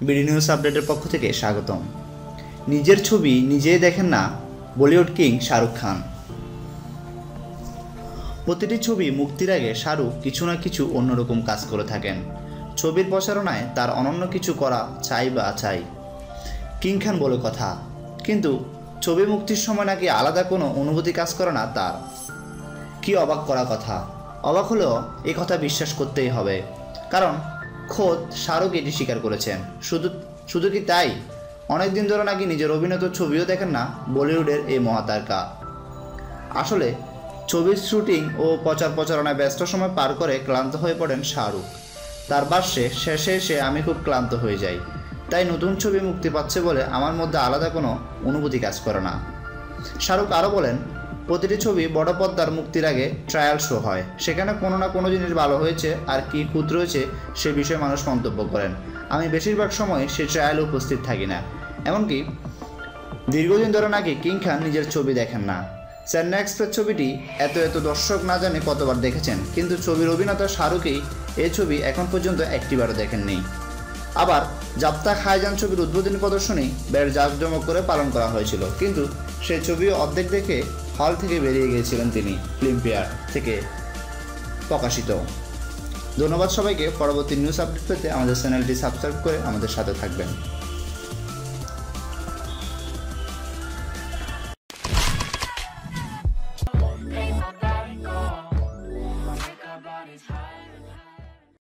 BD news আপডেটের পক্ষ থেকে স্বাগতম। নিজের ছবি নিজেই দেখেন না বলিউড কিং শাহরুখ খান। প্রতিটি ছবি মুক্তির আগে শাহরুখ কিছু না কিছু অন্যরকম কাজ করে থাকেন। ছবির প্রচারণায় তার অনন্য কিছু করা চাই। কিং খান বলে কথা, কিন্তু ছবি মুক্তির সময় নাকি আলাদা কোনো অনুভূতি কাজ করে না তার। কি অবাক করা কথা! অবাক হলেও এই কথা বিশ্বাস করতেই হবে, কারণ খোদ শাহরুখ এটি স্বীকার করেছেন। শুধু কি তাই, অনেকদিন ধরে নাকি নিজের অভিনীত ছবিও দেখেন না বলিউডের এই মহাতারকা। আসলে ছবির শুটিং ও প্রচারণায় ব্যস্ত সময় পার করে ক্লান্ত হয়ে পড়েন শাহরুখ। তার ভাষ্যে, শেষে এসে আমি খুব ক্লান্ত হয়ে যাই, তাই নতুন ছবি মুক্তি পাচ্ছে বলে আমার মধ্যে আলাদা কোনো অনুভূতি কাজ করে না। শাহরুখ আরও বলেন, প্রতিটি ছবি বড় পর্দার মুক্তির আগে ট্রায়াল শো হয়, সেখানে কোনো না কোনো জিনিস ভালো হয়েছে আর কি খুঁত রয়েছে সে বিষয়ে মানুষ মন্তব্য করেন। আমি বেশিরভাগ সময় সেই ট্রায়ালে উপস্থিত থাকি না। এমনকি দীর্ঘদিন ধরে নাকি কিং খান নিজের ছবি দেখেন না। চেন্নাই এক্সপ্রেস ছবিটি এত দর্শক না জানে কতবার দেখেছেন, কিন্তু ছবির অভিনেতা শাহরুখই এই ছবি এখন পর্যন্ত একটিবারও দেখেননি। আবার জাপ্তা খাইজান ছবির উদ্বোধনী প্রদর্শনী বেশ জাঁকজমক করে পালন করা হয়েছিল, কিন্তু সেই ছবিও অর্ধেক দেখে হল থেকে বেরিয়ে গিয়েছিলেন তিনি। ফিল্মফেয়ার থেকে প্রকাশিত। ধন্যবাদ সবাইকে। পরবর্তী নিউজ আপডেট পেতে আমাদের চ্যানেলটি সাবস্ক্রাইব করে আমাদের সাথে থাকবেন।